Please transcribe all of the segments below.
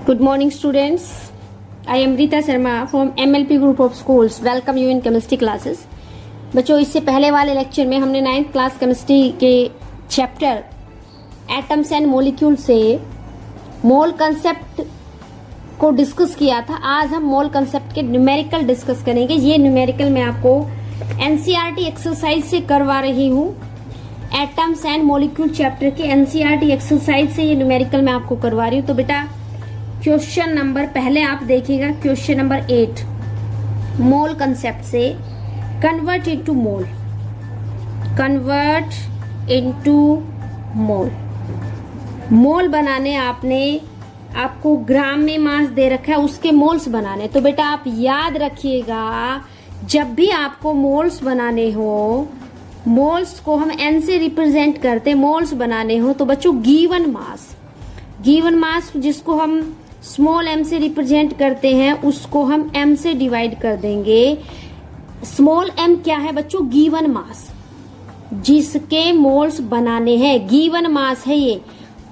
Good morning, students. I am Rita Sharma from MLP Group of Schools. Welcome you in chemistry classes. बच्चों, इससे पहले वाले lecture में हमने 9th क्लास केमिस्ट्री के चैप्टर एटम्स एंड मॉलिक्यूल से मोल concept को डिस्कस किया था। आज हम मोल कंसेप्ट के न्यूमेरिकल डिस्कस करेंगे। ये न्यूमेरिकल मैं आपको एनसीईआरटी एक्सरसाइज से करवा रही हूँ। एटम्स एंड मॉलिक्यूल चैप्टर के एनसीईआरटी एक्सरसाइज से ये न्यूमेरिकल मैं आपको करवा रही हूँ। तो बेटा क्वेश्चन नंबर पहले आप देखिएगा, क्वेश्चन नंबर 8 मोल कंसेप्ट से convert into mole. Convert into mole. Mole बनाने आपको ग्राम में मास दे रखा है, उसके मोल्स बनाने। तो बेटा आप याद रखिएगा, जब भी आपको मोल्स बनाने हो, मोल्स को हम एन से रिप्रेजेंट करते, मोल्स बनाने हो तो बच्चों गिवन मास जिसको हम स्मॉल m से रिप्रेजेंट करते हैं उसको हम m से डिवाइड कर देंगे। स्मॉल m क्या है बच्चों? गिवन मास, जिसके मोल्स बनाने हैं, गिवन मास है ये।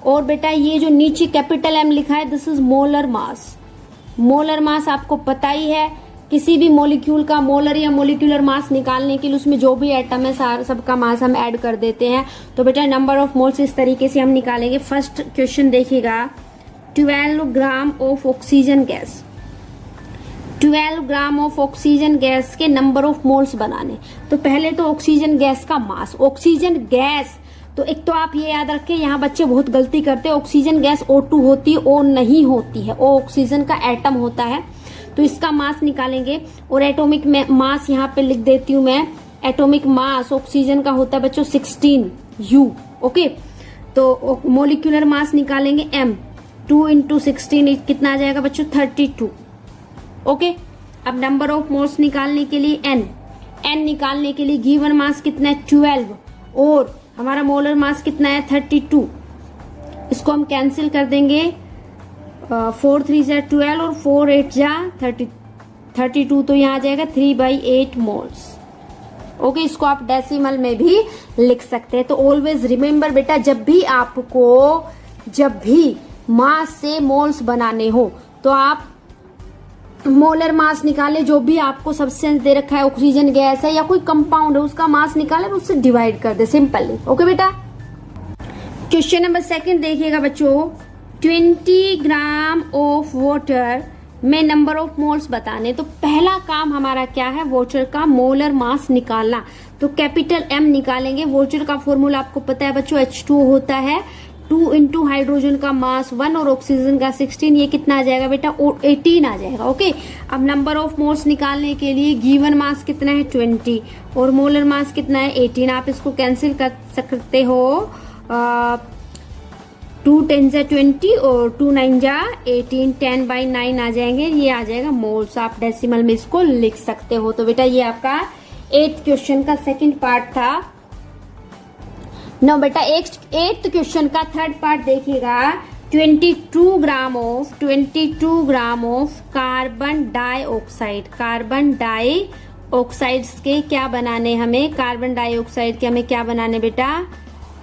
और बेटा ये जो नीचे कैपिटल M लिखा है, this is molar mass. Molar mass आपको पता ही है, किसी भी मॉलिक्यूल का मोलर या मोलिकुलर मास निकालने के लिए उसमें जो भी एटम है सबका मास हम ऐड कर देते हैं। तो बेटा नंबर ऑफ मोल्स इस तरीके से हम निकालेंगे। फर्स्ट क्वेश्चन देखिएगा, 12 gram of oxygen gas. 12 gram of oxygen gas के नंबर ऑफ मोल्स बनाने। तो पहले तो ऑक्सीजन गैस का मास, ऑक्सीजन गैस तो एक तो आप ये याद रखें, यहाँ बच्चे बहुत गलती करते हैं, ऑक्सीजन गैस O2 होती है, O नहीं होती है, O ऑक्सीजन का एटम होता है। तो इसका मास निकालेंगे और एटॉमिक मास यहाँ पे लिख देती हूँ मैं। एटॉमिक मास ऑक्सीजन का होता है बच्चों 16U। ओके, तो मोलिकुलर मास निकालेंगे M। 2 × 16 कितना आ जाएगा बच्चों? 32। ओके, अब नंबर ऑफ मोल्स निकालने के लिए N निकालने के लिए गिवन मास कितना है? 12 और हमारा मोलर मास कितना है? 32। इसको हम कैंसिल कर देंगे। 4 3 जा 12 और 4 8 जा 32। तो यहाँ आ जाएगा 3/8 मोल्स। ओके, इसको आप डेसिमल में भी लिख सकते हैं। तो ऑलवेज रिमेम्बर बेटा, जब भी मास से मोल्स बनाने हो तो आप मोलर मास निकाले, जो भी आपको सब्सटेंस दे रखा है, ऑक्सीजन गैस है या कोई कंपाउंड है, उसका मास निकाले और उससे डिवाइड कर दे सिंपली। ओके बेटा, क्वेश्चन नंबर 2 देखिएगा बच्चों, 20 ग्राम ऑफ वाटर में नंबर ऑफ मोल्स बताने। तो पहला काम हमारा क्या है? वाटर का मोलर मास निकालना। तो कैपिटल M निकालेंगे। वाटर का फॉर्मूला आपको पता है बच्चों, H2 होता है। 2 × हाइड्रोजन का मास 1 और ऑक्सीजन का 16, ये कितना आ जाएगा बेटा? 18 आ जाएगा। ओके, अब नंबर ऑफ मोल्स निकालने के लिए गिवन मास कितना है? 20 और मोलर मास कितना है? 18। आप इसको कैंसिल कर सकते हो। 2 10 जा 20 और 2 9 जा 18, 10/9 आ जाएंगे। ये आ जाएगा मोल्स। आप डेसिमल में इसको लिख सकते हो। तो बेटा ये आपका 8th क्वेश्चन का सेकंड पार्ट था। नो बेटा 8th क्वेश्चन का थर्ड पार्ट देखिएगा, 22 gram of carbon dioxide. Carbon dioxide के क्या बनाने हमें? कार्बन डाइऑक्साइड के हमें क्या बनाने बेटा?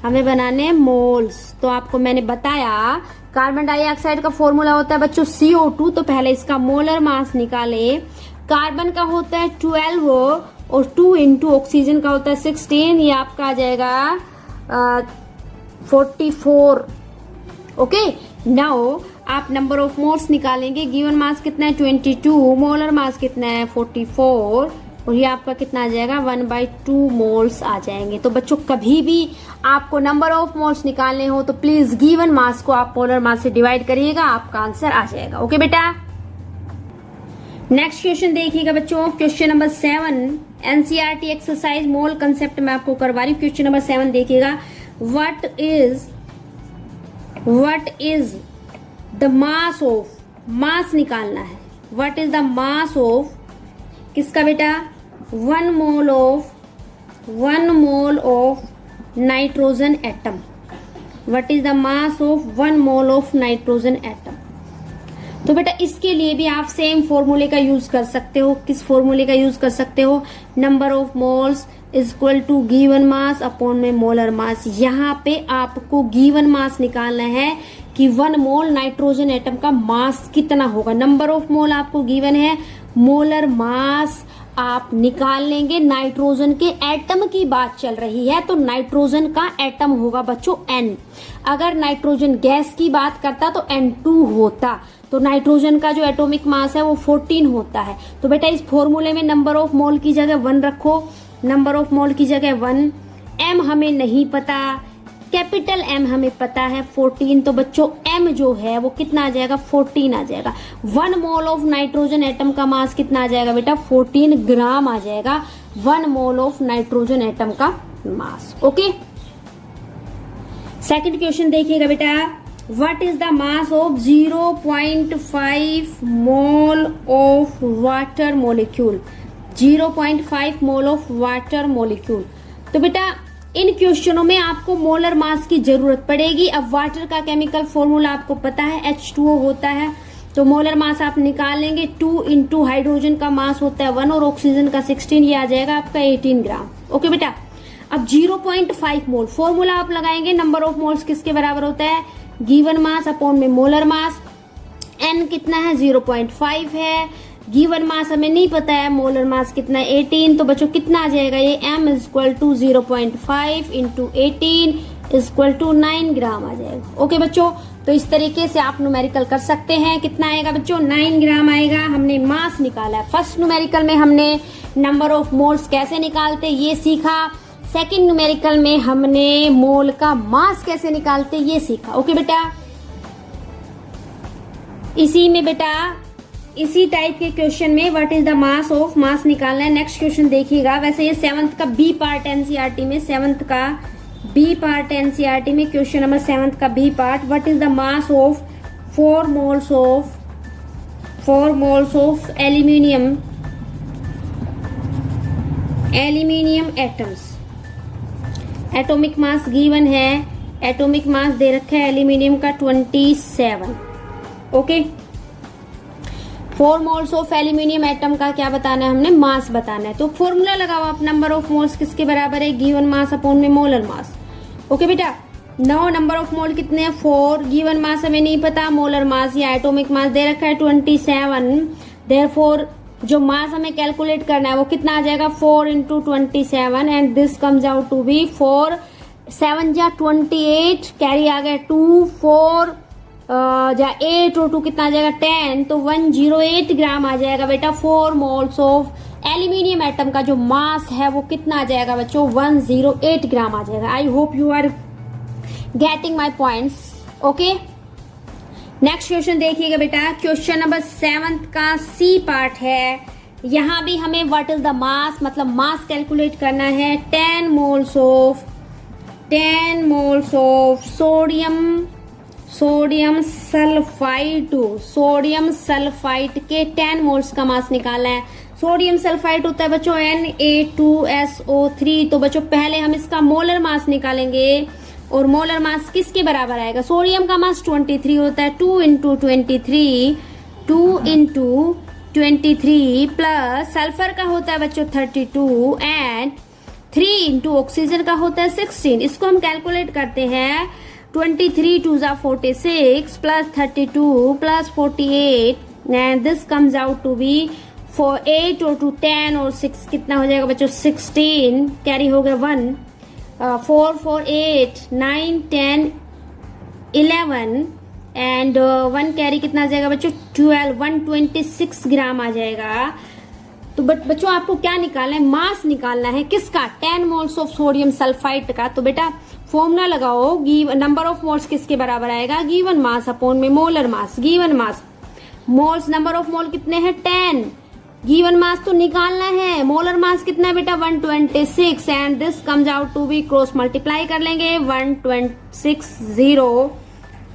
हमें बनाने मोल्स। तो आपको मैंने बताया कार्बन डाइऑक्साइड का फॉर्मूला होता है बच्चों CO2। तो पहले इसका मोलर मास निकाले। कार्बन का होता है 12 और 2 × ऑक्सीजन का होता है 16, ये आपका आ जाएगा 44। ओके, नाउ आप नंबर ऑफ मोल्स निकालेंगे। गिवन मास कितना है? 22, मोलर मास कितना है? 44 और ये आपका कितना आ जाएगा? 1/2 मोल्स आ जाएंगे। तो बच्चों कभी भी आपको नंबर ऑफ मोल्स निकालने हो तो प्लीज गिवन मास को आप मोलर मास से डिवाइड करिएगा, आपका आंसर आ जाएगा। ओके बेटा, नेक्स्ट क्वेश्चन देखिएगा बच्चों, question number 7 NCERT exercise mole concept में आपको करवा रही हूँ। क्वेश्चन नंबर 7 देखिएगा, what is the mass of, mass निकालना है। What is the mass of किसका बेटा? 1 mole of nitrogen atom. What is the mass of 1 mole of nitrogen atom? तो बेटा इसके लिए भी आप सेम फॉर्मूले का यूज कर सकते हो। किस फॉर्मूले का यूज कर सकते हो? Number of moles is equal to given mass upon में मोलर मास। यहाँ पे आपको गिवन मास निकालना है कि 1 मोल नाइट्रोजन एटम का मास कितना होगा। नंबर ऑफ मोल आपको गिवन है, मोलर मास आप निकाल लेंगे। नाइट्रोजन के एटम की बात चल रही है तो नाइट्रोजन का एटम होगा बच्चों N। अगर नाइट्रोजन गैस की बात करता तो N2 होता। तो नाइट्रोजन का जो एटॉमिक मास है वो 14 होता है। तो बेटा इस फॉर्मूले में नंबर ऑफ मोल की जगह 1 रखो, नंबर ऑफ मोल की जगह 1। M हमें नहीं पता, कैपिटल M हमें पता है 14। तो बच्चों M जो है वो कितना आ जाएगा? 14 आ जाएगा। 1 मोल ऑफ नाइट्रोजन एटम का मास कितना आ जाएगा बेटा? 14 ग्राम आ जाएगा 1 मोल ऑफ नाइट्रोजन एटम का मास। ओके, सेकंड क्वेश्चन देखिएगा बेटा। What is the mass of 0.5 mole of water molecule? 0.5 mole of water molecule. तो बेटा इन क्वेश्चनों में आपको मोलर मास की जरूरत पड़ेगी। अब वाटर का केमिकल फॉर्मूला आपको पता है, H2O होता है। तो मोलर मास आप निकाल लेंगे, 2 इंटू हाइड्रोजन का मास होता है 1 और ऑक्सीजन का 16, ये आ जाएगा आपका 18 ग्राम। ओके बेटा, अब 0.5 मोल फॉर्मूला आप लगाएंगे। नंबर ऑफ मोल्स किसके बराबर होता है? गिवन मास अपॉन में मोलर मास। N कितना है? 0.5 है। गिवन मास हमें नहीं पता है, मोलर मास कितना है? 18। तो बच्चों कितना आ जाएगा ये? M is equal to 0.5 into 18 is equal to 9 gram आ जाएगा। ओके बच्चों, तो इस तरीके से आप न्यूमेरिकल कर सकते हैं। कितना आएगा बच्चों? 9 ग्राम आएगा। हमने मास निकाला है। फर्स्ट न्यूमेरिकल में हमने नंबर ऑफ मोल्स कैसे निकालते ये सीखा। सेकेंड न्यूमेरिकल में हमने मोल का मास कैसे निकालते ये सीखा। ओके बेटा, इसी में बेटा इसी टाइप के क्वेश्चन में what is the mass of mass निकालना है। नेक्स्ट क्वेश्चन देखिएगा। वैसे ये 7th का बी पार्ट एनसीईआरटी में, 7th का बी पार्ट एनसीईआरटी में क्वेश्चन नंबर 7th का B part. What is the mass of 4 moles of aluminium atoms. Atomic mass given है, एटॉमिक मास दे रखा है एल्यूमिनियम का 27। Okay, 4 moles of aluminium atom का क्या बताना है? हमने मास बताना है। तो फॉर्मूला लगाओ आप। नंबर ऑफ मोल्स किसके बराबर है? गिवन मास अपॉन में मोलर मास। ओके बेटा, 9 नंबर ऑफ मोल कितने हैं? 4। गिवन मास हमें नहीं पता, मोलर मास या एटॉमिक मास दे रखा है 27। देयरफॉर जो मास हमें कैलकुलेट करना है वो कितना आ जाएगा? 4 into 27 and this comes out to be 4 7 जा 28, कैरी आ गया 2 4 जा 8 और 2 कितना आ जाएगा? 10। तो 108 ग्राम आ जाएगा बेटा। 4 मोल्स ऑफ एल्यूमिनियम एटम का जो मास है वो कितना आ जाएगा बच्चों? 108 ग्राम आ जाएगा। I hope you are getting my points. Okay, next question देखिएगा बेटा। क्वेश्चन नंबर 7th का सी पार्ट है। यहाँ भी हमें व्हाट इज द मास मतलब मास कैलकुलेट करना है। 10 मोल्स ऑफ सोडियम सल्फाइड के 10 मोल्स का मास निकालना है। सोडियम सल्फाइड होता है बच्चों Na2SO3। तो बच्चों पहले हम इसका मोलर मास निकालेंगे और मोलर मास किसके बराबर आएगा? सोडियम का मास 23 होता है। 2 इंटू 23 प्लस सल्फर का होता है बच्चों 32 एंड 3 इंटू ऑक्सीजन का होता है 16। इसको हम कैलकुलेट करते हैं। 23 2 जा 46 plus 32 plus 48 and this comes out to be 8 और 2 10 और 6 कितना हो जाएगा बच्चों? 16, कैरी हो गया 1, 4 4 8 9 10 11 एंड 1 कैरी कितना आ जाएगा बच्चों? 12 126 ग्राम आ जाएगा। तो बच्चों आपको क्या निकालना है? मास निकालना है। किसका? 10 मोल्स ऑफ सोडियम सल्फाइड का। तो बेटा फॉर्मूला लगाओ। नंबर ऑफ मोल्स किसके बराबर आएगा? गिवन मास अपॉन में molar mass. Given mass moles number of mole कितने हैं? 10। गिवन मास तो निकालना है। मोलर मास कितना है बेटा? 126 and this comes out to be, cross multiply कर लेंगे 1260,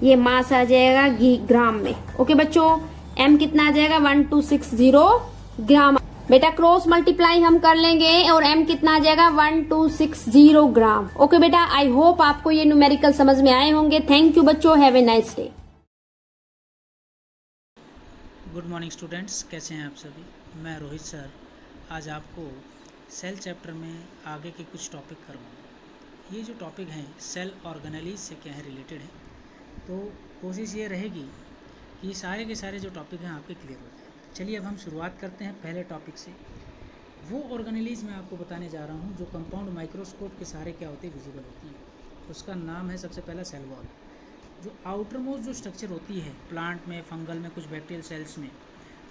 ये मास आ जाएगा ग्राम में। ओके बच्चों, m कितना आ जाएगा? 1260 ग्राम। बेटा क्रॉस मल्टीप्लाई हम कर लेंगे और m कितना आ जाएगा? 1260 ग्राम। ओके बेटा, आई होप आपको ये न्यूमेरिकल समझ में आए होंगे। थैंक यू बच्चों, have a nice day. Good morning students, कैसे हैं आप सभी। मैं रोहित सर आज आपको सेल चैप्टर में आगे के कुछ टॉपिक करवाऊँगा। ये जो टॉपिक हैं सेल ऑर्गेनेलीज से क्या है रिलेटेड है, तो कोशिश ये रहेगी कि सारे के सारे जो टॉपिक हैं आपके क्लियर हो जाए। चलिए अब हम शुरुआत करते हैं पहले टॉपिक से। वो ऑर्गेनेलीज मैं आपको बताने जा रहा हूँ जो कंपाउंड माइक्रोस्कोप के सहारे क्या होती है विजिबल होती है। उसका नाम है सबसे पहला सेल वॉल। जो आउटर मोस्ट जो स्ट्रक्चर होती है प्लांट में, फंगल में, कुछ बैक्टीरियल सेल्स में,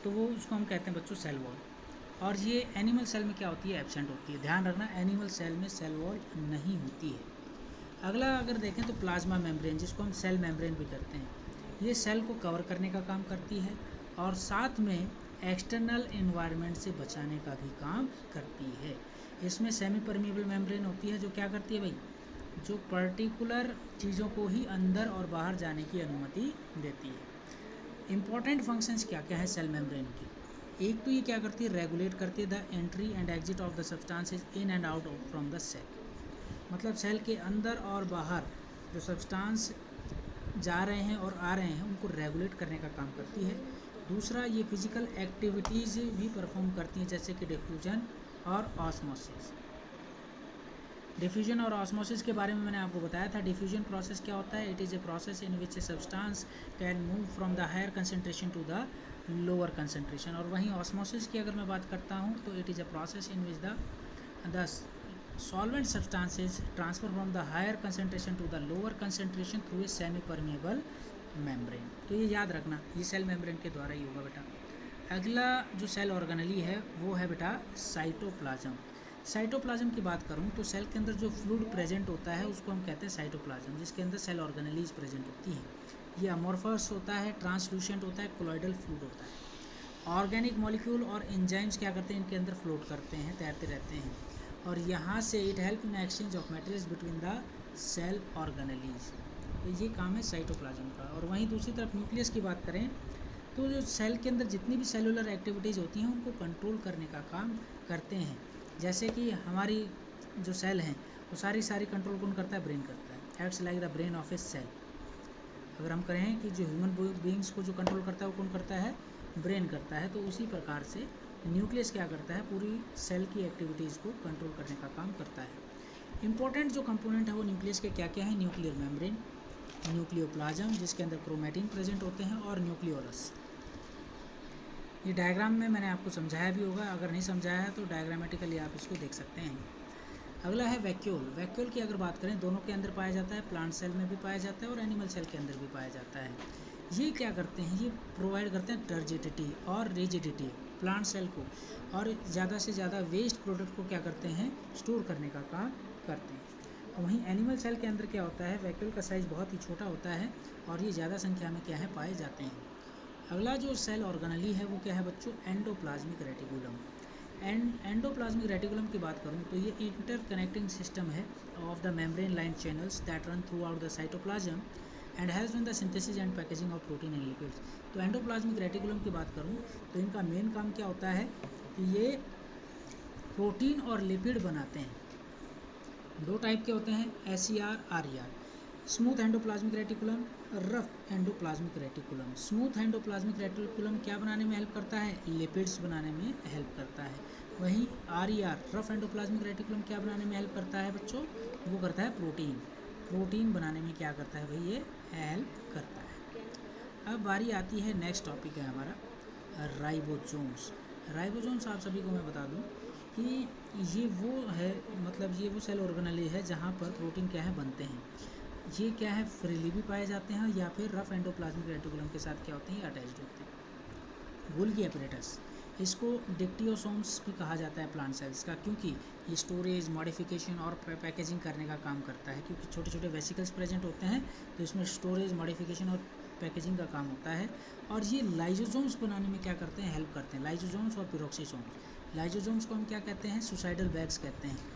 तो वो उसको हम कहते हैं बच्चों सेल वॉल। और ये एनिमल सेल में क्या होती है, एब्सेंट होती है। ध्यान रखना, एनिमल सेल में सेल वॉल नहीं होती है। अगला अगर देखें तो प्लाज्मा मेम्ब्रेन, जिसको हम सेल मेम्ब्रेन भी कहते हैं, ये सेल को कवर करने का काम करती है और साथ में एक्सटर्नल एनवायरनमेंट से बचाने का भी काम करती है। इसमें सेमी परमिएबल मेम्ब्रेन होती है जो क्या करती है भाई, जो पर्टिकुलर चीज़ों को ही अंदर और बाहर जाने की अनुमति देती है। इम्पॉर्टेंट फंक्शंस क्या क्या है सेल मेम्ब्रेन की। एक तो ये क्या करती है, रेगुलेट करती है the entry and exit of the substances in and out from the cell. मतलब सेल के अंदर और बाहर जो सब्सटेंस जा रहे हैं और आ रहे हैं उनको रेगुलेट करने का काम करती है। दूसरा, ये फिजिकल एक्टिविटीज़ भी परफॉर्म करती हैं जैसे कि डिफ्यूजन और ऑस्मोसिस। डिफ्यूजन और ऑस्मोसिस के बारे में मैंने आपको बताया था। डिफ्यूजन प्रोसेस क्या होता है, it is a process in which a substance can move from the higher concentration to the lower concentration. और वहीं ऑस्मोसिस की अगर मैं बात करता हूँ तो it is a process in which the solvent substances transfer from the higher concentration to the lower concentration through a semi permeable membrane. तो ये याद रखना, ये सेल मेम्ब्रेन के द्वारा ही होगा बेटा। अगला जो सेल ऑर्गेनेली है वो है बेटा साइटोप्लाज्म। साइटोप्लाज्म की बात करूं तो सेल के अंदर जो फ्लूइड प्रेजेंट होता है उसको हम कहते हैं साइटोप्लाज्म, जिसके अंदर सेल ऑर्गेनेलीज प्रेजेंट होती है। ये अमोर्फस होता है, ट्रांसलूसेंट होता है, कोलॉइडल फ्लूइड होता है। ऑर्गेनिक मॉलिक्यूल और एंजाइम्स क्या करते हैं, इनके अंदर फ्लोट करते हैं, तैरते रहते हैं और यहाँ से it help in exchange of materials between the cell organelles. तो ये काम है साइटोप्लाज्म का। और वहीं दूसरी तरफ न्यूक्लियस की बात करें तो जो सेल के अंदर जितनी भी सेलुलर एक्टिविटीज़ होती हैं उनको कंट्रोल करने का काम करते हैं। जैसे कि हमारी जो सेल हैं वो सारी कंट्रोल कौन करता है, ब्रेन करता है। Acts like the brain of a cell. अगर हम कहें कि जो ह्यूमन बीइंग्स को जो कंट्रोल करता है वो कौन करता है, ब्रेन करता है। तो उसी प्रकार से न्यूक्लियस क्या करता है, पूरी सेल की एक्टिविटीज़ को कंट्रोल करने का काम करता है। इंपॉर्टेंट जो कंपोनेंट है वो न्यूक्लियस के क्या क्या है, न्यूक्लियर मेम्ब्रेन, न्यूक्लियोप्लाज्म जिसके अंदर क्रोमैटिन प्रेजेंट होते हैं, और न्यूक्लियोलस। ये डायग्राम में मैंने आपको समझाया भी होगा, अगर नहीं समझाया है तो डायग्रामेटिकली आप इसको देख सकते हैं। अगला है वैक्यूल। वैक्यूल की अगर बात करें दोनों के अंदर पाया जाता है, प्लांट सेल में भी पाया जाता है और एनिमल सेल के अंदर भी पाया जाता है। ये क्या करते हैं, ये प्रोवाइड करते हैं टर्जिडिटी और रिजिडिटी प्लांट सेल को, और ज़्यादा से ज़्यादा वेस्ट प्रोडक्ट को क्या करते हैं, स्टोर करने का काम करते हैं। और वहीं एनिमल सेल के अंदर क्या होता है, वैक्यूल का साइज़ बहुत ही छोटा होता है और ये ज़्यादा संख्या में क्या है पाए जाते हैं। अगला जो सेल ऑर्गेनेली है वो क्या है बच्चों, एंडोप्लाज्मिक रेटिकुलम। एंडोप्लाज्मिक रेटिकुलम की बात करूं तो ये इंटरकनेक्टिंग सिस्टम है of the membrane line channels that run through out the cytoplasm and has done the synthesis and packaging of protein and lipids. तो एंडोप्लाज्मिक रेटिकुलम की बात करूं तो इनका मेन काम क्या होता है कि ये प्रोटीन और लिपिड बनाते हैं। दो टाइप के होते हैं, SER, RER। Smooth endoplasmic reticulum, rough endoplasmic reticulum. Smooth endoplasmic reticulum क्या बनाने में हेल्प करता है, लिपिड्स बनाने में हेल्प करता है। वहीं RER, रफ एंडोप्लाज्मिक रेटिकुलम क्या बनाने में हेल्प करता है बच्चों, वो करता है प्रोटीन बनाने में क्या करता है भाई, ये हेल्प करता है। अब बारी आती है, नेक्स्ट टॉपिक है हमारा राइबोसोम्स। राइबोसोम्स आप सभी को मैं बता दूं कि ये वो है, मतलब ये वो सेल ऑर्गेनेली है जहाँ पर प्रोटीन क्या है बनते हैं। ये क्या है, फ्रीली भी पाए जाते हैं या फिर रफ एंडोप्लाज्मिक रेटिकुलम के साथ क्या होते हैं, अटैच्ड होते हैं। गोल्गी एपरेटस, इसको डिक्टियोसोम्स भी कहा जाता है प्लांट सेल्स का, क्योंकि ये स्टोरेज, मॉडिफिकेशन और पैकेजिंग करने का काम करता है। क्योंकि छोटे छोटे वेसिकल्स प्रेजेंट होते हैं तो इसमें स्टोरेज, मॉडिफिकेशन और पैकेजिंग का काम होता है। और ये लाइजोसोम्स बनाने में क्या करते हैं, हेल्प करते हैं। लाइजोसोम्स और पिरोक्सिसोम्स। लाइजोसोम्स को हम क्या कहते हैं, सुसाइडल बैग्स कहते हैं।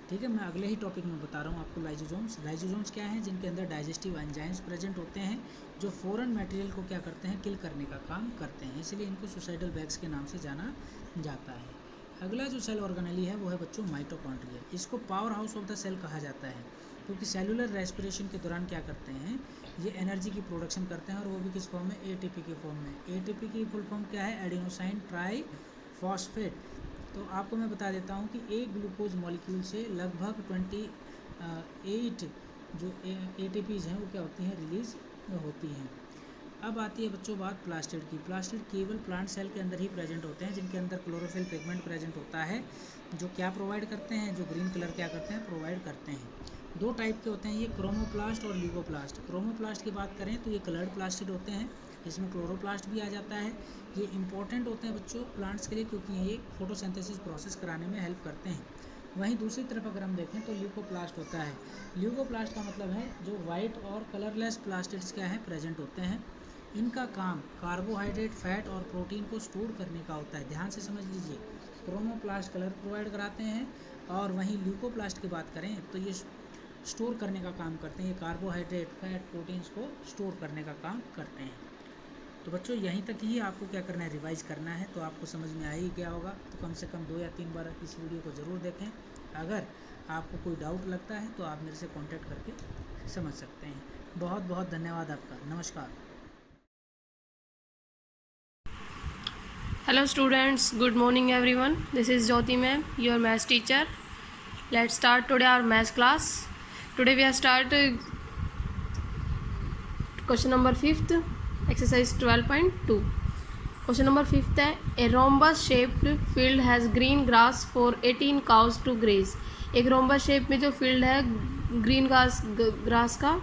ठीक है, मैं अगले ही टॉपिक में बता रहा हूँ आपको लाइजोसोम्स। लाइजोसोम्स क्या हैं, जिनके अंदर डाइजेस्टिव एंजाइम्स प्रेजेंट होते हैं जो फॉरेन मटेरियल को क्या करते हैं, किल करने का काम करते हैं, इसलिए इनको सुसाइडल बैग्स के नाम से जाना जाता है। अगला जो सेल ऑर्गेनेली है वो है बच्चों माइटोकॉन्ड्रिया। इसको power house of the cell कहा जाता है। क्योंकि सेलुलर रेस्पिरेशन के दौरान क्या करते हैं, ये एनर्जी की प्रोडक्शन करते हैं, और वो भी किस फॉर्म में, एटीपी के फॉर्म में। एटीपी की फुल फॉर्म क्या है, एडिनोसाइन ट्राई फॉस्फेट। तो आपको मैं बता देता हूँ कि एक ग्लूकोज मॉलिक्यूल से लगभग 28 जो एटीपीज हैं वो क्या होती हैं, रिलीज होती हैं। अब आती है बच्चों बात प्लास्टिड की। प्लास्टिड केवल प्लांट सेल के अंदर ही प्रेजेंट होते हैं, जिनके अंदर क्लोरोफिल पिगमेंट प्रेजेंट होता है, जो क्या प्रोवाइड करते हैं, जो ग्रीन कलर क्या करते हैं, प्रोवाइड करते हैं। दो टाइप के होते हैं ये, क्रोमोप्लास्ट और ल्यूकोप्लास्ट। क्रोमोप्लास्ट की बात करें तो ये कलर्ड प्लास्टिड होते हैं, इसमें क्लोरोप्लास्ट भी आ जाता है। ये इंपॉर्टेंट होते हैं बच्चों प्लांट्स के लिए, क्योंकि ये फोटोसिंथेसिस प्रोसेस कराने में हेल्प करते हैं। वहीं दूसरी तरफ अगर हम देखें तो ल्यूकोप्लास्ट होता है। ल्यूकोप्लास्ट का मतलब है जो वाइट और कलरलेस प्लास्टिड्स क्या है, प्रेजेंट होते हैं। इनका काम कार्बोहाइड्रेट, फैट और प्रोटीन को स्टोर करने का होता है। ध्यान से समझ लीजिए, क्रोमोप्लास्ट कलर प्रोवाइड कराते हैं, और वहीं ल्यूकोप्लास्ट की बात करें तो ये स्टोर करने का काम करते हैं। ये कार्बोहाइड्रेट, फैट, प्रोटीन्स को स्टोर करने का काम करते हैं। तो बच्चों यहीं तक ही आपको क्या करना है, रिवाइज करना है। तो आपको समझ में आ ही गया होगा, तो कम से कम 2 या 3 बार इस वीडियो को ज़रूर देखें। अगर आपको कोई डाउट लगता है तो आप मेरे से कांटेक्ट करके समझ सकते हैं। बहुत बहुत धन्यवाद आपका। नमस्कार। Hello students, good morning everyone. This is Jyoti ma'am, your maths teacher. Let's start today our maths class. Today we are start question number 5th, exercise 12.2. Question number 5th है, a rhombus shaped field has green grass for 18 cows to graze. एक rhombus shape में जो field है green grass का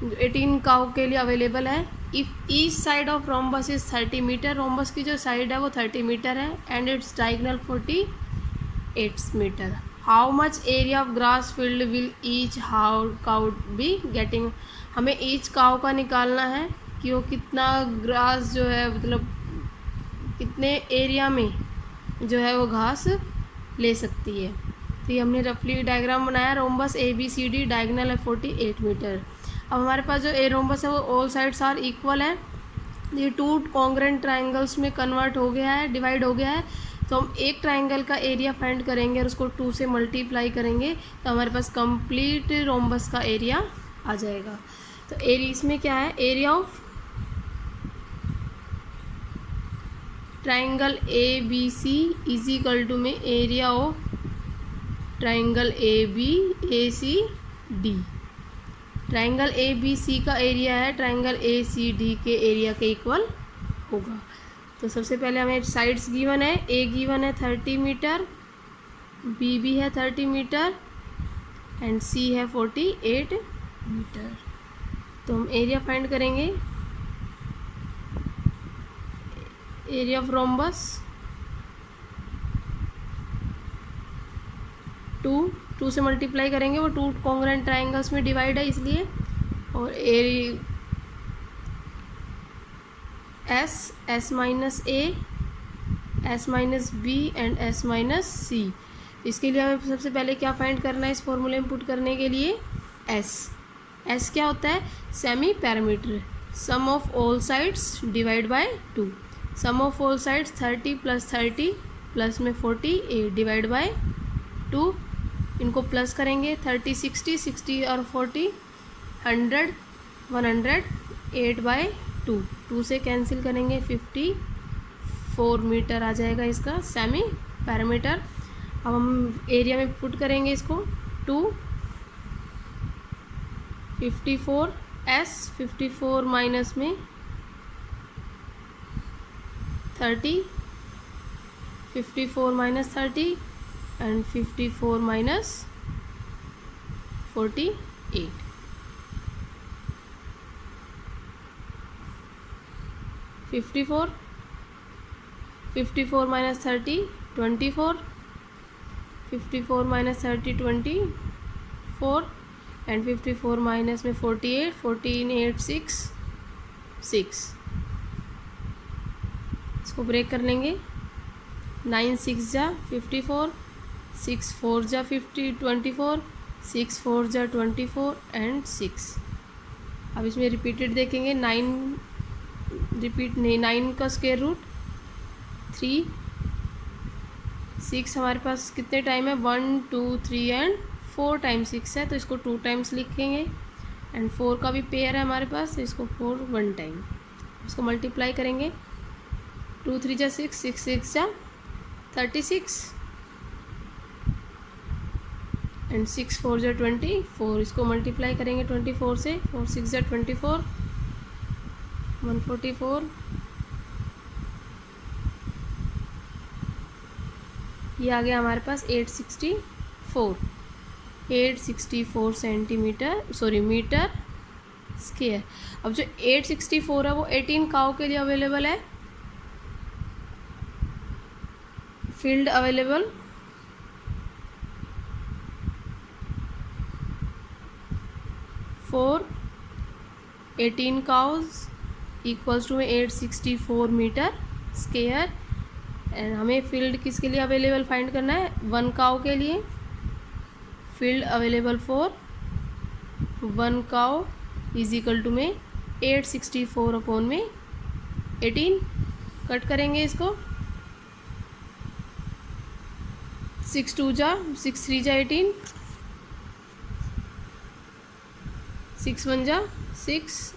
18 cow के लिए available है। If each side of rhombus is 30 metre, rhombus की जो साइड है वो 30 मीटर है, and its diagonal 48 metre. How much area of grass field will each cow be getting. हमें ईच काउ का निकालना है कि वो कितना ग्रास जो है, मतलब कितने एरिया में जो है वो घास ले सकती है। तो ये हमने रफली डायग्राम बनाया। रोम्बस ABCD डायगोनल है 48 मीटर। अब हमारे पास जो ए रोम्बस है वो ऑल साइड्स आर इक्वल है। ये 2 कॉन्ग्रेंट ट्राइंगल्स में कन्वर्ट हो गया है, डिवाइड हो गया है। तो हम एक ट्राइंगल का एरिया फाइंड करेंगे और उसको 2 से मल्टीप्लाई करेंगे, तो हमारे पास कंप्लीट रोम्बस का एरिया आ जाएगा। तो एरिया इसमें क्या है, area of triangle ABC is equal to में area of triangle ABACD। Triangle ABC का एरिया है ट्राइंगल ACD के एरिया के इक्वल होगा। तो सबसे पहले हमें साइड्स गिवन है, A गिवन है 30 मीटर, B भी है 30 मीटर, एंड C है 48 मीटर। तो हम एरिया फाइंड करेंगे। एरिया ऑफ रोम्बस 2 से मल्टीप्लाई करेंगे, वो 2 कॉन्ग्रेंट ट्राइंगल्स में डिवाइड है इसलिए। और S minus A, S minus B and S minus C। इसके लिए हमें सबसे पहले क्या फाइंड करना है इस फॉर्मूले में पुट करने के लिए, S क्या होता है, semi perimeter, sum of all sides divide by 2। Sum of all sides 30 + 30 plus में 48 डिवाइड बाय 2। इनको प्लस करेंगे, 30 60 60 और 40 100 100 8/2। 2 से कैंसिल करेंगे, 54 मीटर आ जाएगा इसका सेमी पैरामीटर। अब हम एरिया में पुट करेंगे इसको, 2 54 S 54 माइनस में 30, 54 minus 30 and 54 minus 48। 54 minus 30 24, 54 minus 30 24, and 54 minus में 48, 14 8 6। इसको ब्रेक कर लेंगे, 9 6 जा 54, 6 4 जा 24, 6 4 जा 24 एंड 6। अब इसमें रिपीटेड देखेंगे, 9 रिपीट नहीं, 9 का स्क्वायर रूट 3, 6 हमारे पास कितने टाइम है, 1 2 3 एंड 4 टाइम्स 6 है तो इसको 2 टाइम्स लिखेंगे, एंड 4 का भी पेयर है हमारे पास तो इसको 4 1 टाइम, इसको मल्टीप्लाई करेंगे। 2 3 जा 6, 6 6 जा 36 एंड 6 4 जा 24, इसको मल्टीप्लाई करेंगे 24 से, 4 6 जा 24, 144, ये आ गया हमारे पास 864 सेंटीमीटर, सॉरी मीटर स्क्वायर। अब जो 864 है वो 18 काउ के लिए अवेलेबल है। Field available for 18 cows equals to 864 metre square, and हमें फील्ड किसके लिए अवेलेबल फाइंड करना है, 1 काउ के लिए। Field available for 1 cow is equal to में 864 अपॉन में 18, कट करेंगे इसको, 6 2 जा 6 3 जा 18, 6 1 जा 6,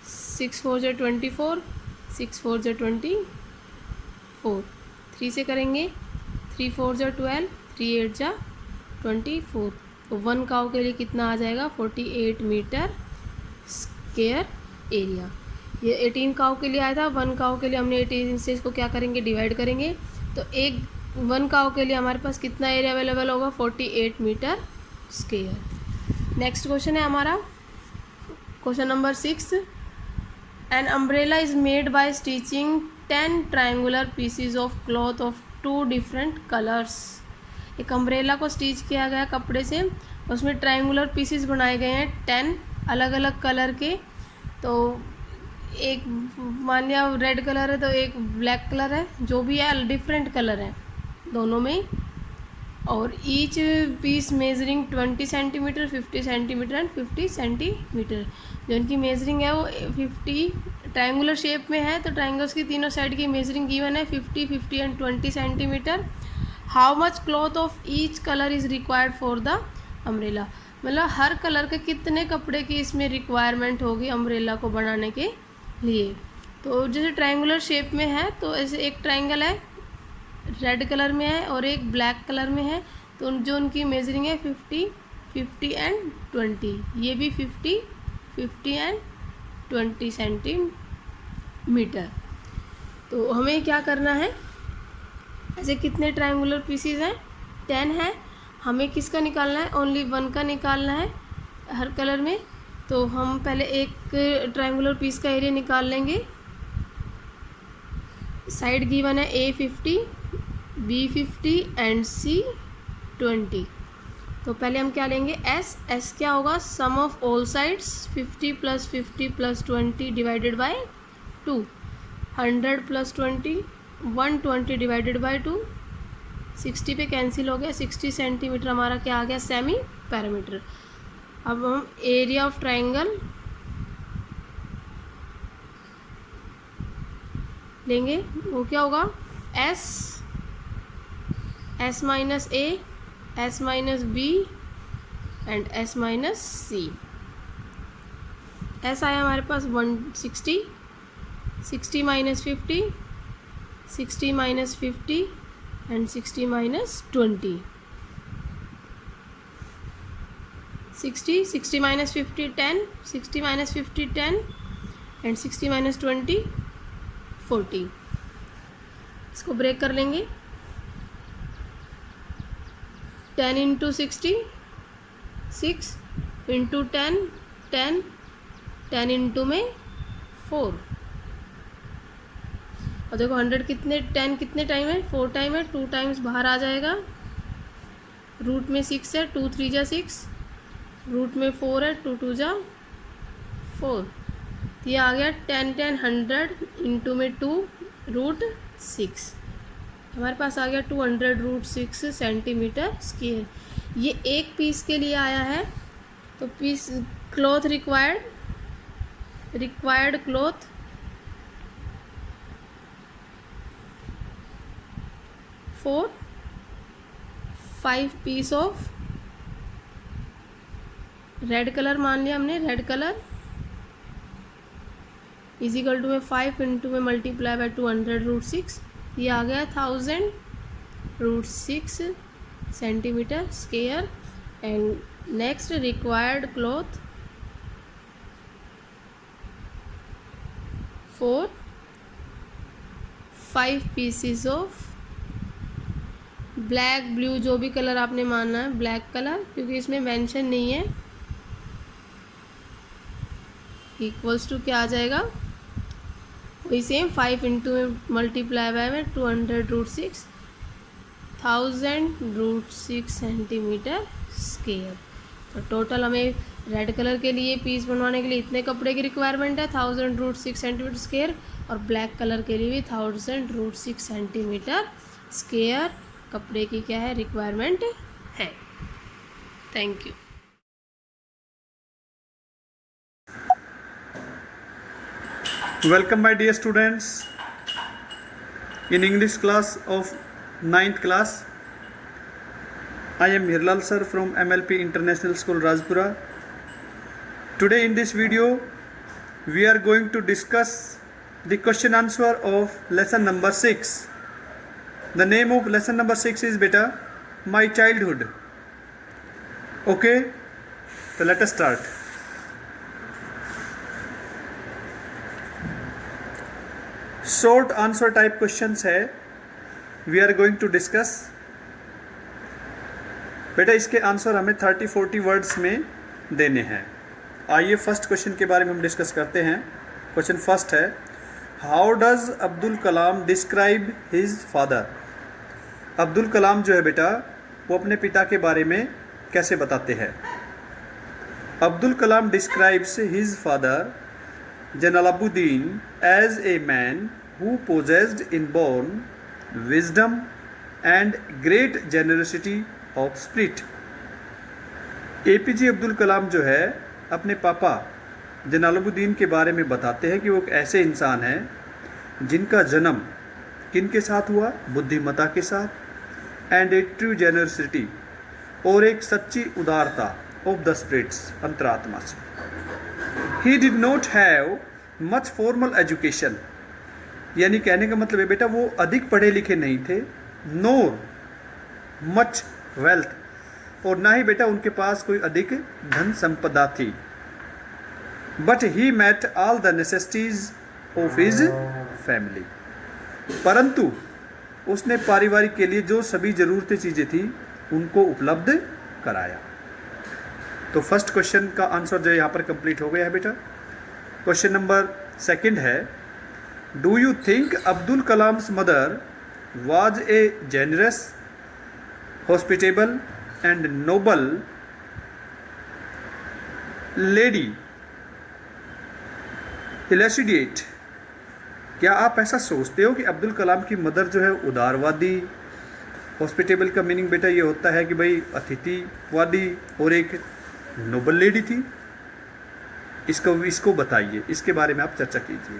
6 4 जा 24, 6 4 जा 24, 3 से करेंगे 3 4 जा 12, 3 8 जा 24, तो 1 काउ के लिए कितना आ जाएगा, 48 मीटर स्क्वायर एरिया। ये 18 काउ के लिए आया था, 1 काउ के लिए हमने 18 से इसको क्या करेंगे, डिवाइड करेंगे, तो 1 काउ के लिए हमारे पास कितना एरिया अवेलेबल होगा, 48 मीटर स्क्वायर। नेक्स्ट क्वेश्चन है हमारा question number 6। An umbrella is made by stitching 10 triangular PCs of cloth of 2 different colours. एक अम्ब्रेला को स्टिच किया गया कपड़े से, उसमें ट्रायंगुलर पीसीज बनाए गए हैं 10 अलग अलग कलर के। तो एक मान लिया रेड कलर है तो एक ब्लैक कलर है, जो भी है डिफरेंट कलर है दोनों में, और each piece measuring 20 centimetre 50 centimetre and 50 centimetre. जो इनकी मेजरिंग है वो 50 ट्रायंगुलर शेप में है, तो ट्रायंगल्स की तीनों साइड की मेजरिंग गिवन है 50 50 and 20 centimetre. How much cloth of each colour is required for the umbrella, मतलब हर कलर के कितने कपड़े की इसमें रिक्वायरमेंट होगी अम्ब्रेला को बनाने के लिए। तो जैसे ट्रायंगुलर शेप में है तो ऐसे एक ट्रायंगल है रेड कलर में है और एक ब्लैक कलर में है, तो जो उनकी मेजरिंग है 50 50 एंड 20, ये भी 50 50 एंड 20 सेंटीमीटर। तो हमें क्या करना है, ऐसे कितने ट्रायंगुलर पीसीज हैं, 10 है, हमें किसका निकालना है, ओनली 1 का निकालना है हर कलर में। तो हम पहले एक ट्रायंगुलर पीस का एरिया निकाल लेंगे। साइड गिवन है A 50 B 50 एंड C 20। तो पहले हम क्या लेंगे, S क्या होगा, sum of all sides 50 + 50 + 20 divided by 2, 100 + 20 120 divided by 2, 60 पे कैंसिल हो गया, 60 सेंटीमीटर हमारा क्या आ गया, सेमी पैरामीटर। अब हम एरिया ऑफ ट्रायंगल लेंगे, वो क्या होगा, S minus A S minus B and S minus C। S आया हमारे पास 160, 60 minus 50, 60 minus 50 and 60 minus 20, 60 minus 50 10, 60 minus 50 10 and 60 minus 20 40। इसको ब्रेक कर लेंगे, 10 इंटू 60 6 इंटू 10 10 10 इंटू में 4, और देखो 100 कितने 10 कितने टाइम है, 4 टाइम है, 2 टाइम्स बाहर आ जाएगा। रूट में 6 है, 2 3 जा 6, रूट में 4 है, 2 2 जा 4, तो ये आ गया 10 10 100 इंटू में 2 रूट 6, हमारे पास आ गया 200 रूट 6 सेंटीमीटर स्क्वायर। ये एक पीस के लिए आया है, तो piece cloth required cloth 5 piece of red colour मान लिया हमने, रेड कलर इजिकल टू में 5 इंटू में मल्टीप्लाई बाय 200√6, ये आ गया 1000√6 centimetre square. And next required cloth for 5 pieces of black blue, जो भी कलर आपने मानना है, ब्लैक कलर, क्योंकि इसमें मेंशन नहीं है, इक्वल्स टू क्या आ जाएगा, वही सेम 5 इंटू में मल्टीप्लाई बाय में 200√6, 1000√6 सेंटीमीटर स्क्वायर। तो टोटल हमें रेड कलर के लिए पीस बनवाने के लिए इतने कपड़े की रिक्वायरमेंट है 1000√6 सेंटीमीटर स्क्वायर, और ब्लैक कलर के लिए भी 1000√6 सेंटीमीटर स्क्वायर कपड़े की क्या है रिक्वायरमेंट है। Thank you. Welcome my dear students in English class of 9th class. I am Hirlal sir from MLP International School Rajpura. Today in this video we are going to discuss the question answer of lesson number 6. The name of lesson number 6 is beta my childhood. Okay, so let us start. Short answer type questions है we are going to discuss. बेटा इसके answer हमें 30-40 words में देने हैं। आइए first question के बारे में हम डिस्कस करते हैं। क्वेश्चन फर्स्ट है, how does Abdul Kalam describe his father. Abdul Kalam जो है बेटा वो अपने पिता के बारे में कैसे बताते हैं। Abdul Kalam describes his father Jalaluddin as a man who possessed inborn wisdom and great generosity of spirit. APJ Abdul Kalam जो है अपने पापा जलालुद्दीन के बारे में बताते हैं कि वो एक ऐसे इंसान हैं जिनका जन्म किनके साथ हुआ, बुद्धिमत्ता के साथ, एंड ए ट्रू जेनरसिटी, और एक सच्ची उदारता ऑफ द स्पिरिट्स, अंतरात्मा से। He did not have much formal education, यानी कहने का मतलब है बेटा वो अधिक पढ़े लिखे नहीं थे, nor much wealth, और ना ही बेटा उनके पास कोई अधिक धन संपदा थी। But he met all the necessities of his family, परंतु उसने पारिवारिक के लिए जो सभी ज़रूरती चीज़ें थी उनको उपलब्ध कराया। तो फर्स्ट क्वेश्चन का आंसर जो यहाँ पर कंप्लीट हो गया है बेटा। क्वेश्चन नंबर सेकंड है, do you think Abdul Kalam's mother was a generous, hospitable and noble lady इलेसिडिएट। क्या आप ऐसा सोचते हो कि अब्दुल कलाम की मदर जो है उदारवादी, हॉस्पिटेबल का मीनिंग बेटा ये होता है कि भाई अतिथिवादी, और एक नोबल लेडी थी। इसको बताइए, इसके बारे में आप चर्चा कीजिए।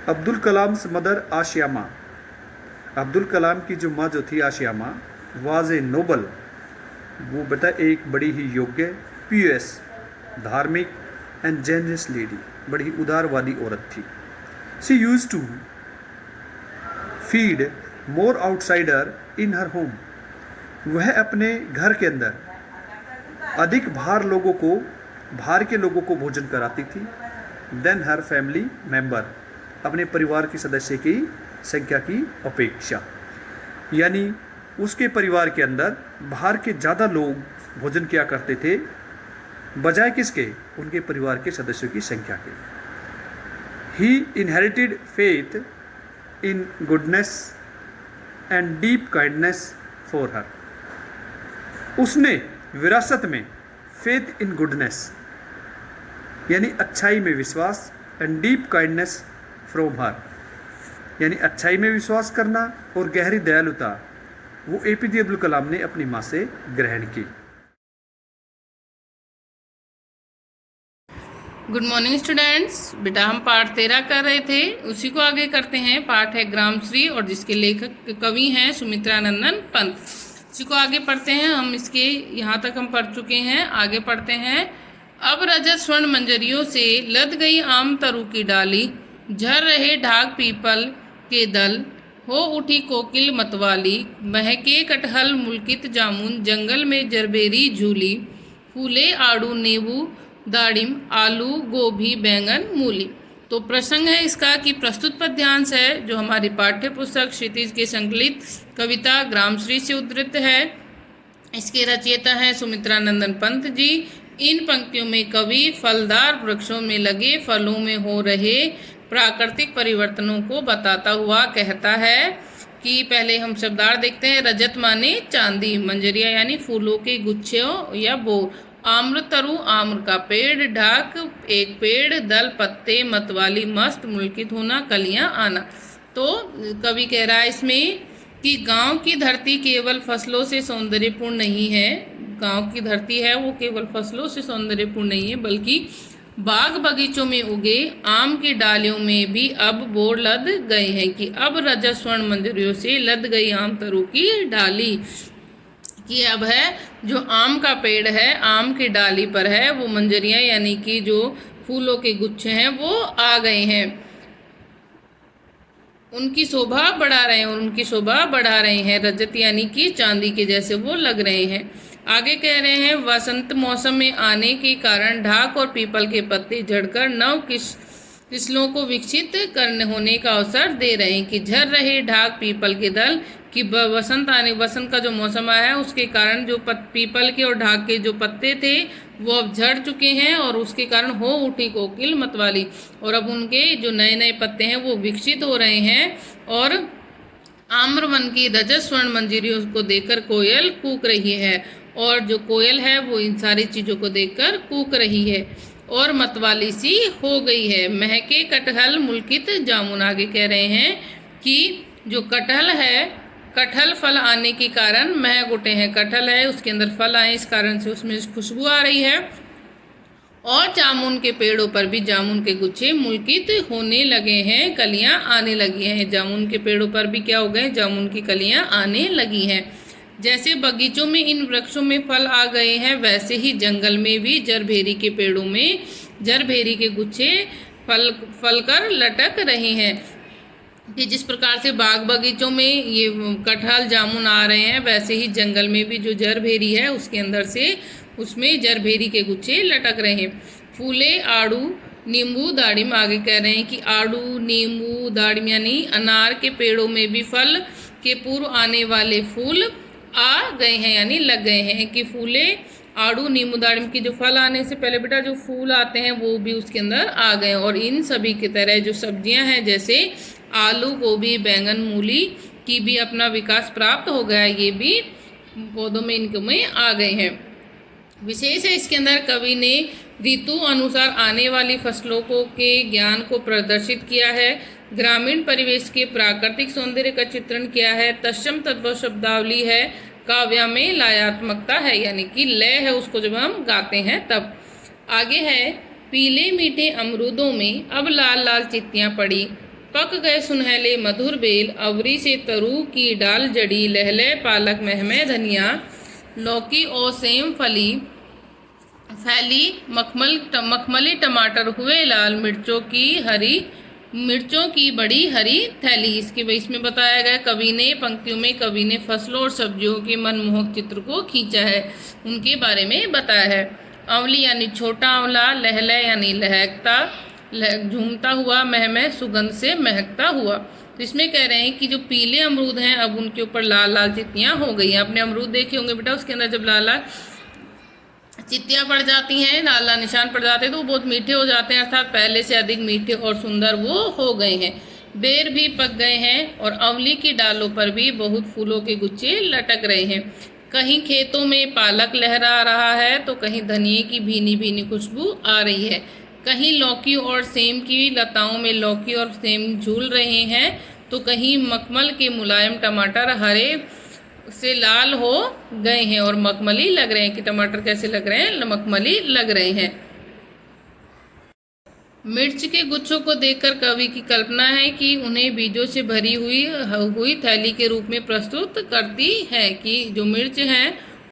अब्दुल कलाम मदर आशियामा, अब्दुल कलाम की जो माँ जो थी आशियामा, वाज ए नोबल, वो बेटा एक बड़ी ही योग्य, पियस, धार्मिक एंड जेनरस लेडी, बड़ी उदारवादी औरत थी। She used to feed more outsider in her home, वह अपने घर के अंदर अधिक बाहर के लोगों को भोजन कराती थी। देन हर फैमिली मेंबर, अपने परिवार के सदस्य की संख्या की अपेक्षा, यानी उसके परिवार के अंदर बाहर के ज़्यादा लोग भोजन किया करते थे बजाय किसके, उनके परिवार के सदस्यों की संख्या के। He inherited faith in goodness and deep kindness for her, उसने विरासत में फेथ इन गुडनेस यानी अच्छाई में विश्वास, and deep kindness from her यानी अच्छाई में विश्वास करना और गहरी दयालुता, वो एपीजे अब्दुल कलाम ने अपनी माँ से ग्रहण की। Good morning students. बेटा हम पाठ 13 कर रहे थे, उसी को आगे करते हैं। पाठ है ग्रामश्री और जिसके लेखक कवि हैं सुमित्रा नंदन पंत। इसी को आगे पढ़ते हैं हम। इसके यहाँ तक हम पढ़ चुके हैं, आगे पढ़ते हैं। अब रजत स्वर्ण मंजरियों से लद गई आम तरू की डाली, झर रहे ढाक पीपल के दल, हो उठी कोकिल मतवाली, महके कटहल मुल्कित जामुन, जंगल में जरबेरी झूली, फूले आड़ू नींबू दाड़िम, आलू गोभी बैंगन मूली। तो प्रसंग है इसका कि प्रस्तुत पद्यांश है जो हमारी पाठ्य पुस्तक क्षितिज के संकलित कविता ग्रामश्री से उद्धृत है। इसके रचयिता हैं सुमित्रा नंदन पंत जी। इन पंक्तियों में कवि फलदार वृक्षों में लगे फलों में हो रहे प्राकृतिक परिवर्तनों को बताता हुआ कहता है कि पहले हम शब्दार्थ देखते हैं। रजत माने चांदी, मंजरिया यानी फूलों के गुच्छों या बोर, आम्र तरु आम्र का पेड़, ढाक एक पेड़, दल पत्ते, मतवाली मस्त, मुल्कित होना कलियां आना। तो कवि कह रहा है इसमें कि गांव की धरती केवल फसलों से सौंदर्यपूर्ण नहीं है, गांव की धरती है वो केवल फसलों से सौंदर्यपूर्ण नहीं है, बल्कि बाग बगीचों में उगे आम की डालियों में भी अब बोर लद गए हैं। कि अब रजत स्वर्ण मंजरियों से लद गई आम तरू की डाली, कि अब है जो आम का पेड़ है, आम की डाली पर है वो मंजरियां यानी कि जो फूलों के गुच्छे हैं वो आ गए हैं, उनकी शोभा बढ़ा रहे हैं और उनकी शोभा बढ़ा रहे हैं। रजत यानी कि चांदी के जैसे वो लग रहे हैं। आगे कह रहे हैं वसंत मौसम में आने के कारण ढाक और पीपल के पत्ते झड़कर नव किस्लों को विकसित करने होने का अवसर दे रहे हैं। कि झर रहे ढाक पीपल के दल, कि वसंत का जो मौसम आया है उसके कारण जो पीपल के और ढाक के जो पत्ते थे वो अब झड़ चुके हैं और उसके कारण हो उठी कोकिल मतवाली, और अब उनके जो नए नए पत्ते हैं वो विकसित हो रहे हैं। और आम्रवन की रजत स्वर्ण मंजरियों को देखकर कोयल कूक रही है, और जो कोयल है वो इन सारी चीज़ों को देखकर कूक रही है और मतवाली सी हो गई है। महके कटहल मुल्कित जामुन, आगे कह रहे हैं कि जो कटहल है, कटहल फल आने के कारण महक उठे हैं, कटहल है उसके अंदर फल आए इस कारण से उसमें खुशबू आ रही है, और जामुन के पेड़ों पर भी जामुन के गुच्छे मुल्कित होने लगे हैं, कलियां आने लगी हैं। जामुन के पेड़ों पर भी क्या हो गए, जामुन की कलियां आने लगी हैं। जैसे बगीचों में इन वृक्षों में फल आ गए हैं, वैसे ही जंगल में भी जरभेरी के पेड़ों में जरभेरी के गुच्छे फल कर लटक रहे हैं। कि जिस प्रकार से बाग बगीचों में ये कटहल जामुन आ रहे हैं, वैसे ही जंगल में भी जो जरभेरी है उसके अंदर से उसमें जरभेरी के गुच्छे लटक रहे हैं। फूले आड़ू नींबू दाड़िम, आगे कह रहे हैं कि आड़ू नींबू दाड़िम यानी अनार के पेड़ों में भी फल के पूर्व आने वाले फूल आ गए हैं यानी लग गए हैं। कि फूले आड़ू नींबू दाड़िम की जो फल आने से पहले बेटा जो फूल आते हैं वो भी उसके अंदर आ गए, और इन सभी की तरह जो सब्जियां हैं जैसे आलू गोभी बैंगन मूली की भी अपना विकास प्राप्त हो गया, ये भी पौधों में इनके में आ गए हैं। विशेष है इसके अंदर कवि ने ऋतु अनुसार आने वाली फसलों को के ज्ञान को प्रदर्शित किया है, ग्रामीण परिवेश के प्राकृतिक सौंदर्य का चित्रण किया है, तत्सम तत्व शब्दावली है, काव्य में लयात्मकता है यानी कि लय है उसको जब हम गाते हैं तब। आगे है पीले मीठे अमरूदों में अब लाल लाल चित्तियाँ पड़ी, पक गए सुनहले मधुर बेल, अवरी से तरू की डाल जड़ी, लहले पालक महमे धनिया, लौकी और सेम फैली मखमली टमाटर हुए लाल, मिर्चों की बड़ी हरी थैली। इसके इसमें बताया गया कवि ने पंक्तियों में कवि ने फसलों और सब्जियों के मनमोहक चित्र को खींचा है, उनके बारे में बताया है। अवली यानी छोटा आंवला, लहले यानी लहकता झूमता हुआ, महमे सुगंध से महकता हुआ। तो इसमें कह रहे हैं कि जो पीले अमरूद हैं अब उनके ऊपर लाल लाल चित्तियाँ हो गई हैं। आपने अमरूद देखे होंगे बेटा, उसके अंदर जब लाल लाल चित्तियाँ पड़ जाती हैं, लाल लाल निशान पड़ जाते हैं तो वो बहुत मीठे हो जाते हैं, अर्थात पहले से अधिक मीठे और सुंदर वो हो गए हैं। बेर भी पक गए हैं और अवली की डालों पर भी बहुत फूलों के गुच्छे लटक रहे हैं। कहीं खेतों में पालक लहरा रहा है तो कहीं धनिये की भीनी भीनी खुशबू आ रही है, कहीं लौकी और सेम की लताओं में लौकी और सेम झूल रहे हैं, तो कहीं मखमल के मुलायम टमाटर हरे से लाल हो गए हैं और मखमली लग रहे हैं। कि टमाटर कैसे लग रहे हैं, मखमली लग रहे हैं। मिर्च के गुच्छों को देखकर कवि की कल्पना है कि उन्हें बीजों से भरी हुई थैली के रूप में प्रस्तुत करती है, कि जो मिर्च हैं